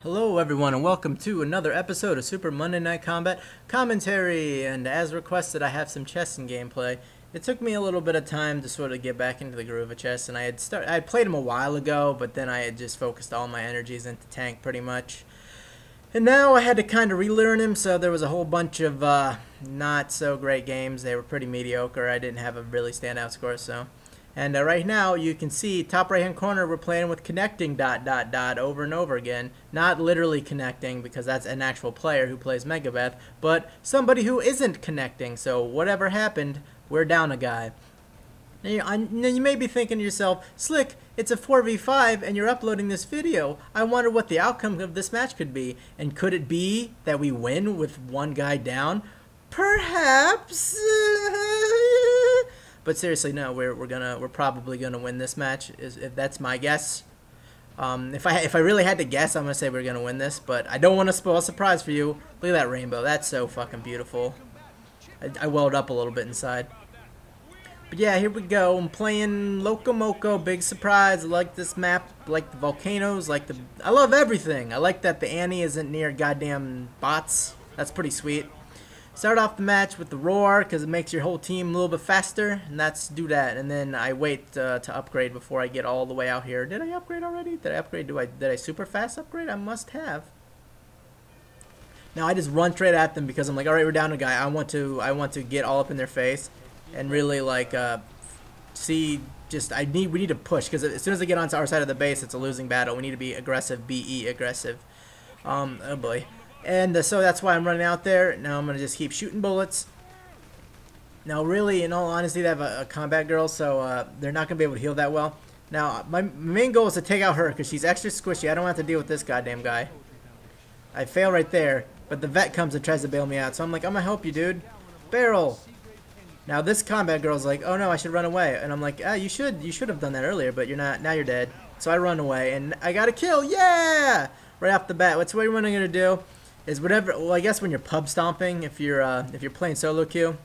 Hello everyone and welcome to another episode of Super Monday Night Combat Commentary, and as requested I have some Cheston gameplay. It took me a little bit of time to sort of get back into the groove of Cheston. I had played him a while ago, but then I had just focused all my energies into tank pretty much. And now I had to kind of relearn him, so there was a whole bunch of not so great games. They were pretty mediocre. I didn't have a really standout score, so... And right now, you can see, top right-hand corner, we're playing with connecting ... over and over again. Not literally connecting, because that's an actual player who plays Megabeth, but somebody who isn't connecting. So whatever happened, we're down a guy. Now you may be thinking to yourself, Slick, it's a 4v5 and you're uploading this video. I wonder what the outcome of this match could be. And could it be that we win with one guy down? Perhaps... But seriously, no. We're probably gonna win this match. If that's my guess. If I really had to guess, I'm gonna say we're gonna win this. But I don't want to spoil a surprise for you. Look at that rainbow. That's so fucking beautiful. I welled up a little bit inside. But yeah, here we go. I'm playing Locomoco. Big surprise. I like this map. I like the volcanoes. I love everything. I like that the Annie isn't near goddamn bots. That's pretty sweet. Start off the match with the roar because it makes your whole team a little bit faster, and let's do that. And then I wait to upgrade before I get all the way out here. Did I upgrade already? Did I upgrade? Did I super fast upgrade? I must have. Now I just run straight at them because I'm like, all right, we're down a guy. I want to get all up in their face and really see. We need to push because as soon as they get onto our side of the base, it's a losing battle. We need to be aggressive, be aggressive. Oh boy. And so that's why I'm running out there. Now I'm going to just keep shooting bullets. Now really, in all honesty, they have a combat girl, so they're not going to be able to heal that well. Now, my main goal is to take out her because she's extra squishy. I don't have to deal with this goddamn guy. I fail right there, but the vet comes and tries to bail me out. So I'm like, I'm going to help you, dude. Barrel. Now this combat girl's like, oh no, I should run away. And I'm like, you should have done that earlier, but you're not. Now you're dead. So I run away, and I got a kill. Yeah! Right off the bat. What's what I'm going to do? Is whatever. Well, I guess when you're pub stomping, if you're playing solo queue,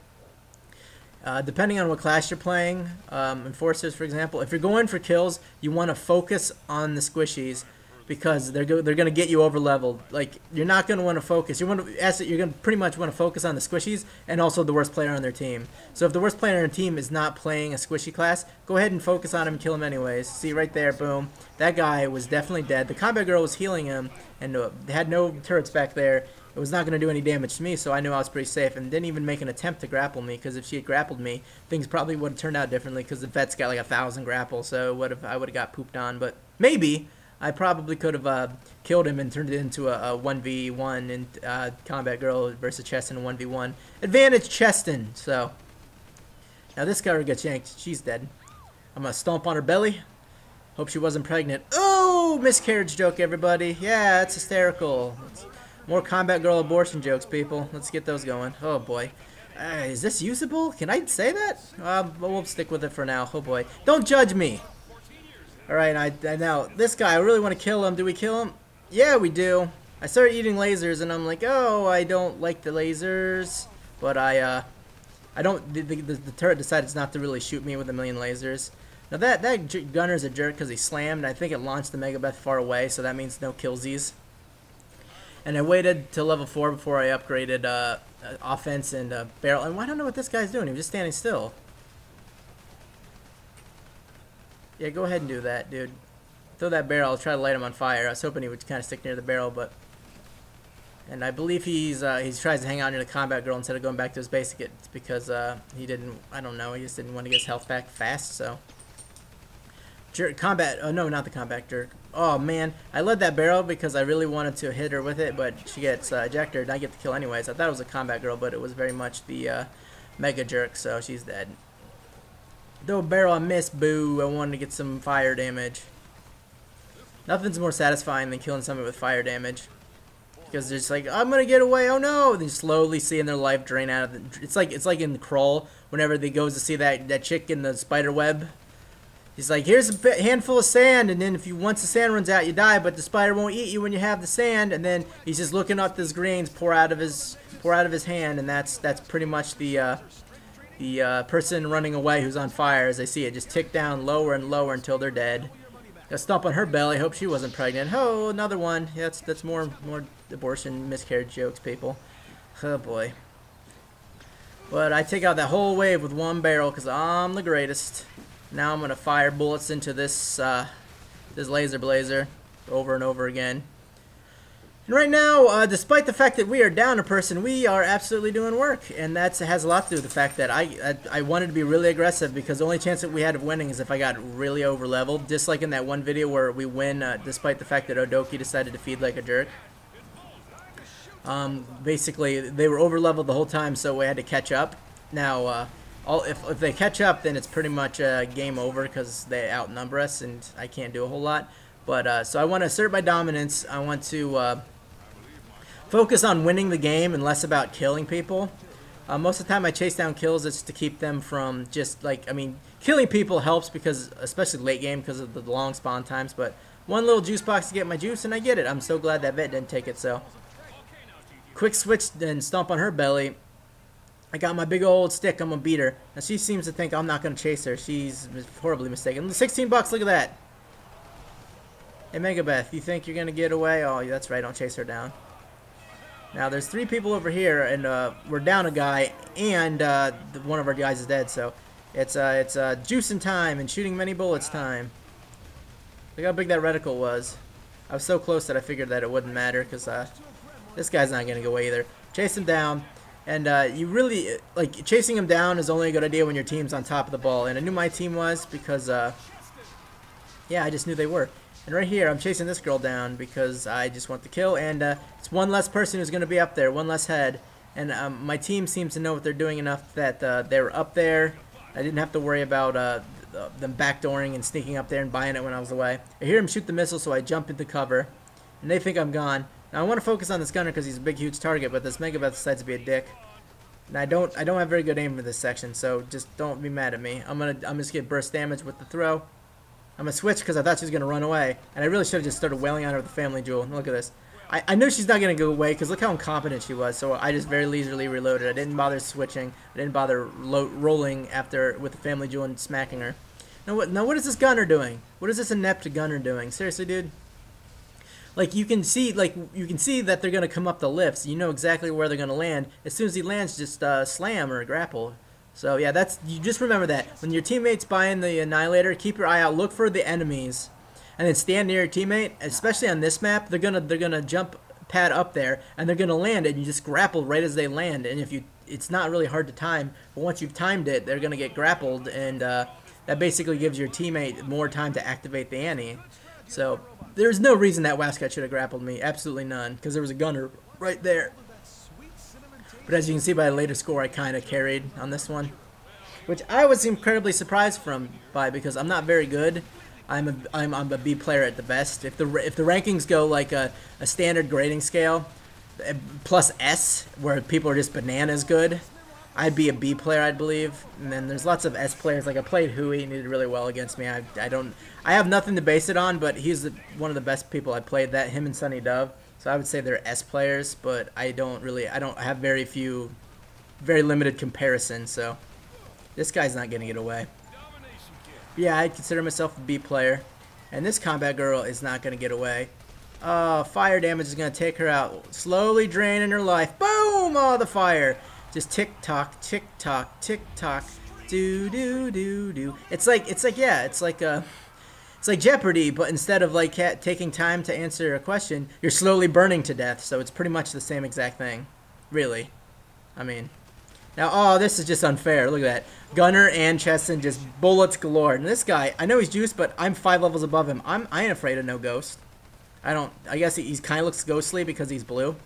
depending on what class you're playing, enforcers for example, if you're going for kills, you want to focus on the squishies because they're gonna get you over leveled. Like you're not gonna want to focus. You're gonna pretty much want to focus on the squishies and also the worst player on their team. So if the worst player on their team is not playing a squishy class, go ahead and focus on him and kill him anyways. See right there, boom. That guy was definitely dead. The combat girl was healing him and had no turrets back there. It was not going to do any damage to me, so I knew I was pretty safe and didn't even make an attempt to grapple me because if she had grappled me, things probably would have turned out differently because the vet's got like 1,000 grapples, so I would have got pooped on. But maybe I probably could have killed him and turned it into a 1v1 and combat girl versus Cheston 1v1. Advantage Cheston. So now this guy gets yanked. She's dead. I'm going to stomp on her belly. Hope she wasn't pregnant. Oh, miscarriage joke, everybody. Yeah, it's hysterical. More combat girl abortion jokes, people. Let's get those going. Oh, boy. Is this usable? Can I say that? We'll stick with it for now. Oh, boy. Don't judge me. All right, now, this guy, I really want to kill him. Do we kill him? Yeah, we do. I started eating lasers, and I'm like, oh, I don't like the lasers. But I don't... The turret decided not to really shoot me with a million lasers. Now that gunner's a jerk because he slammed. I think it launched the Megabeth far away, so that means no killsies. And I waited till level 4 before I upgraded offense and barrel. And I don't know what this guy's doing. He was just standing still. Yeah, go ahead and do that, dude. Throw that barrel. I'll try to light him on fire. I was hoping he would kind of stick near the barrel, but... And I believe he tries to hang out near the combat girl instead of going back to his base. It's because he didn't... I don't know. He just didn't want to get his health back fast, so... Jerk combat. Oh no, not the combat jerk. Oh man, I led that barrel because I really wanted to hit her with it, but she gets ejected and I get the kill anyways. I thought it was a combat girl, but it was very much the mega jerk, so she's dead. Throw a barrel, I missed. Boo! I wanted to get some fire damage. Nothing's more satisfying than killing somebody with fire damage because they're just like, I'm gonna get away. Oh no! They slowly seeing their life drain out of the. It's like in Krull whenever they goes to see that chick in the spider web. He's like, here's a handful of sand, and then once the sand runs out, you die, but the spider won't eat you when you have the sand. And then he's just looking up these grains pour out of his hand, and that's pretty much the person running away who's on fire. As they see it just tick down lower and lower until they're dead. Got stomp on her belly. Hope she wasn't pregnant. Oh, another one. Yeah, that's more abortion miscarriage jokes, people. Oh boy. But I take out that whole wave with one barrel because I'm the greatest. Now I'm gonna fire bullets into this this laser blazer over and over again. And right now, despite the fact that we are down a person, we are absolutely doing work, and that has a lot to do with the fact that I wanted to be really aggressive because the only chance that we had of winning is if I got really over leveled, just like in that one video where we win despite the fact that Odoki decided to feed like a jerk. Basically, they were over leveled the whole time, so we had to catch up. Now, if they catch up, then it's pretty much game over because they outnumber us, and I can't do a whole lot. But so I want to assert my dominance. I want to focus on winning the game and less about killing people. Most of the time I chase down kills, it's to keep them from just like, I mean, killing people helps because, especially late game because of the long spawn times, but one little juice box to get my juice and I get it. I'm so glad that vet didn't take it, so. Quick switch and stomp on her belly. I got my big old stick, I'm gonna beat her. Now she seems to think I'm not gonna chase her. She's horribly mistaken. 16 bucks, look at that. Hey Megabeth, you think you're gonna get away? Oh, that's right, don't chase her down. Now there's 3 people over here, and we're down a guy, and one of our guys is dead. So it's juicing time and shooting many bullets time. Look how big that reticle was. I was so close that I figured that it wouldn't matter because this guy's not gonna go away either. Chase him down, and you really like chasing him down is only a good idea when your team's on top of the ball. And I knew my team was because yeah, I just knew they were. And right here, I'm chasing this girl down because I just want the kill, and it's one less person who's going to be up there, one less head. And my team seems to know what they're doing enough that they were up there. I didn't have to worry about them backdooring and sneaking up there and buying it when I was away. I hear him shoot the missile, so I jump into cover, and they think I'm gone. Now I want to focus on this gunner because he's a big, huge target, but this Megabeth decides to be a dick. And I don't have very good aim for this section, so just don't be mad at me. I'm just gonna burst damage with the throw. I'm going to switch because I thought she was going to run away. And I really should have just started wailing on her with the family jewel. Look at this. I knew she's not going to go away because look how incompetent she was. So I just very leisurely reloaded. I didn't bother switching. I didn't bother rolling after with the family jewel and smacking her. Now what is this gunner doing? What is this inept gunner doing? Seriously, dude? Like you can see that they're going to come up the lifts. You know exactly where they're going to land. As soon as he lands, just slam or grapple. So yeah, you just remember that when your teammate's buying the annihilator, keep your eye out, look for the enemies, and then stand near your teammate. Especially on this map, they're gonna jump pad up there, and they're gonna land, and you just grapple right as they land. And it's not really hard to time, but once you've timed it, they're gonna get grappled, and that basically gives your teammate more time to activate the Annie. So there's no reason that Wascat should have grappled me, absolutely none, because there was a gunner right there. But as you can see by the later score, I kind of carried on this one, which I was incredibly surprised by because I'm not very good. I'm a B player at the best. If the rankings go like a standard grading scale, plus S, where people are just bananas good, I'd be a B player, I believe. And then there's lots of S players. Like I played Hui, he did really well against me. I have nothing to base it on, but he's one of the best people I played. That him and Sunny Dove. So I would say they're S players, but I don't have very limited comparisons, so this guy's not getting it away. Yeah, I consider myself a B player, and this combat girl is not going to get away. Fire damage is going to take her out, slowly draining her life. Boom! Oh, the fire. Just tick-tock, tick-tock, tick-tock, do-do-do-do. It's like Jeopardy, but instead of like taking time to answer a question, you're slowly burning to death. So it's pretty much the same exact thing, really. I mean, now this is just unfair. Look at that, Gunner and Cheston just bullets galore. And this guy, I know he's juiced, but I'm 5 levels above him. I ain't afraid of no ghost. I guess he kind of looks ghostly because he's blue,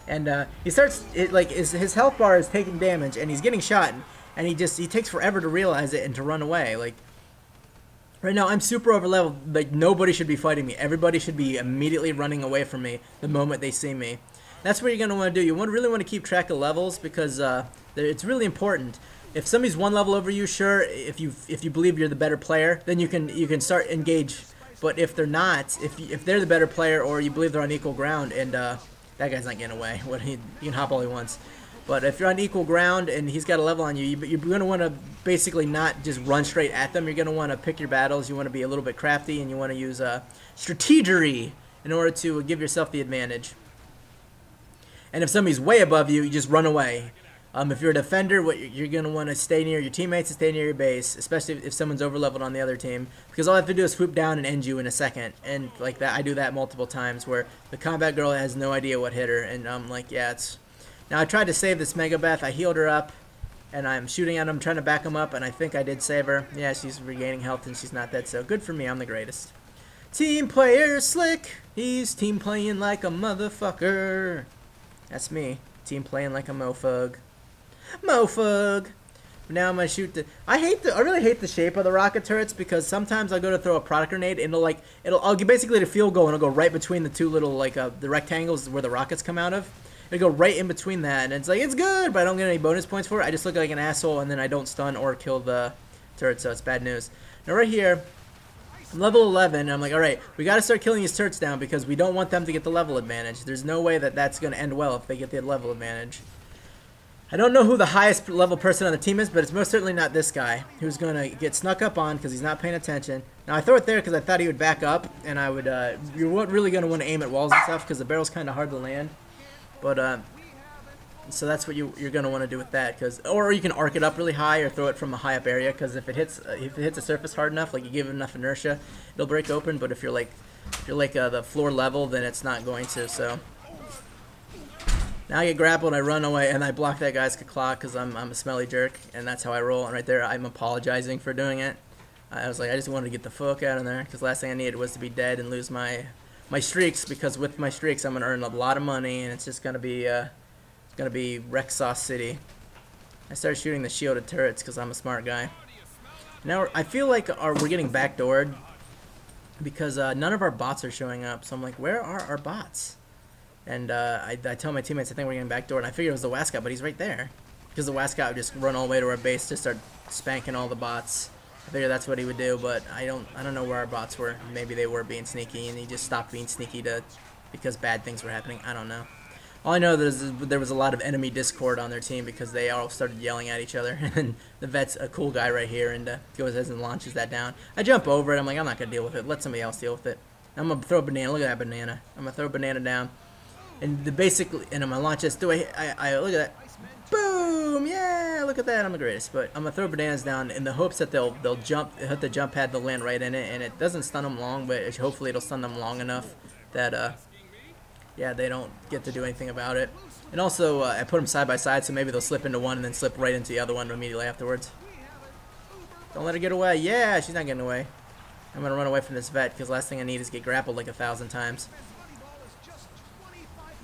and he starts his health bar is taking damage, and he's getting shot, and he takes forever to realize it and to run away. Like. Right now, I'm super overleveled. Like, nobody should be fighting me. Everybody should be immediately running away from me the moment they see me. That's what you're going to want to do. You really want to keep track of levels because it's really important. If somebody's 1 level over you, sure, if you believe you're the better player, then you can start engage. But if they're not, if they're the better player or you believe they're on equal ground, and that guy's not getting away. He can hop all he wants. But if you're on equal ground and he's got a level on you, you're going to want to basically not just run straight at them. You're going to want to pick your battles. You want to be a little bit crafty, and you want to use strategery in order to give yourself the advantage. And if somebody's way above you, you just run away. If you're a defender, you're going to want to stay near your teammates and stay near your base, especially if someone's overleveled on the other team. Because all I have to do is swoop down and end you in a second. And like that, I do that multiple times where the combat girl has no idea what hit her. And I'm like, yeah, it's... Now, I tried to save this Megabeth. I healed her up, and I'm shooting at him, trying to back him up, and I think I did save her. Yeah, she's regaining health, and she's not dead, so good for me. I'm the greatest. Team player Slick. He's team playing like a motherfucker. That's me. Team playing like a mofug. Mofug. Now I'm gonna shoot the... I really hate the shape of the rocket turrets because sometimes I'll go to throw a product grenade and I'll get basically the field goal and it'll go right between the two little the rectangles where the rockets come out of. It'll go right in between that and it's like it's good, but I don't get any bonus points for it. I just look like an asshole and then I don't stun or kill the turret, so it's bad news. Now right here, I'm level 11. And I'm like, all right, we got to start killing these turrets down because we don't want them to get the level advantage. There's no way that that's going to end well if they get the level advantage. I don't know who the highest level person on the team is, but it's most certainly not this guy who's going to get snuck up on because he's not paying attention. Now, I throw it there because I thought he would back up, and I would, you're really going to want to aim at walls and stuff because the barrel's kind of hard to land. But, so that's what you're going to want to do with that, or you can arc it up really high or throw it from a high up area because if it hits a surface hard enough, like you give it enough inertia, it'll break open. But if you're like the floor level, then it's not going to. So now I get grappled, I run away, and I block that guy's clock because I'm a smelly jerk, and that's how I roll. And right there, I'm apologizing for doing it. I was like, I just wanted to get the fuck out of there because last thing I needed was to be dead and lose my streaks because with my streaks, I'm gonna earn a lot of money, and it's just gonna be Rexos City. I started shooting the shielded turrets because I'm a smart guy. Now I feel like we're getting backdoored because none of our bots are showing up. So I'm like, where are our bots? And I tell my teammates I think we're getting backdoored. And I figured it was the Wascot, but he's right there because the Wascot would just run all the way to our base to start spanking all the bots. I figured that's what he would do, but I don't know where our bots were. Maybe they were being sneaky and he just stopped being sneaky because bad things were happening. I don't know. All I know is there was a lot of enemy discord on their team because they all started yelling at each other. And the vet's a cool guy right here and goes ahead and launches that down. I jump over it. I'm like, I'm not going to deal with it. Let somebody else deal with it. I'm going to throw a banana. Look at that banana. I'm going to throw a banana down. And I'm going to launch this. I look at that. Boom! Yeah, look at that. I'm the greatest. But I'm going to throw bananas down in the hopes that they'll jump, hit the jump pad, they'll land right in it. And it doesn't stun them long, but hopefully it'll stun them long enough that... yeah, they don't get to do anything about it. And also, I put them side by side, so maybe they'll slip into one and then slip right into the other one immediately afterwards. Don't let her get away. Yeah, she's not getting away. I'm going to run away from this vet, because last thing I need is get grappled like 1,000 times.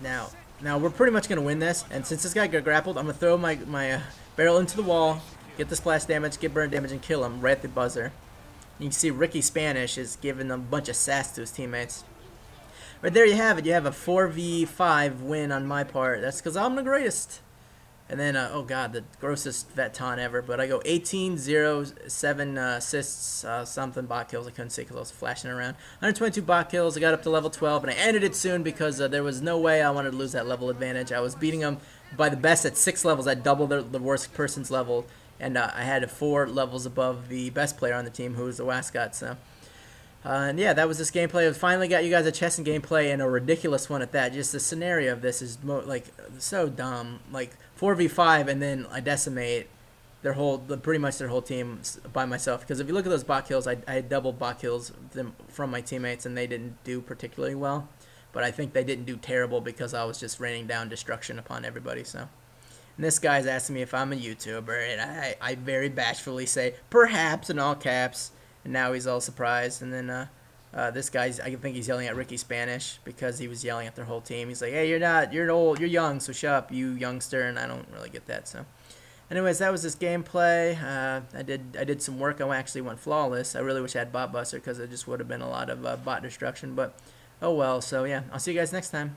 Now we're pretty much going to win this, and since this guy got grappled, I'm going to throw my barrel into the wall, get the splash damage, get burn damage, and kill him right at the buzzer. You can see Ricky Spanish is giving a bunch of sass to his teammates. Right there you have it. You have a 4v5 win on my part. That's because I'm the greatest. And then, oh god, the grossest vet taunt ever. But I go 18, 0, 7 assists, something bot kills. I couldn't see because I was flashing around. 122 bot kills. I got up to level 12, and I ended it soon because there was no way I wanted to lose that level advantage. I was beating them by the best at 6 levels. I doubled the worst person's level, and I had 4 levels above the best player on the team, who was the Wascot. So. And yeah, that was this gameplay. I finally got you guys a Cheston gameplay and a ridiculous one at that. Just the scenario of this is so dumb. Like 4v5 and then I decimate pretty much their whole team by myself. Because if you look at those bot kills, I had double bot kills from my teammates and they didn't do particularly well. But I think they didn't do terrible because I was just raining down destruction upon everybody. So, and this guy's asking me if I'm a YouTuber, and I very bashfully say perhaps in all caps. And now he's all surprised. And then this guy's, I think he's yelling at Ricky Spanish because he was yelling at their whole team. He's like, hey, you're old, you're young, so shut up, you youngster. And I don't really get that. So anyways, that was this gameplay. I did some work. I actually went flawless. I really wish I had Bot Buster because it just would have been a lot of bot destruction. But oh well. So yeah, I'll see you guys next time.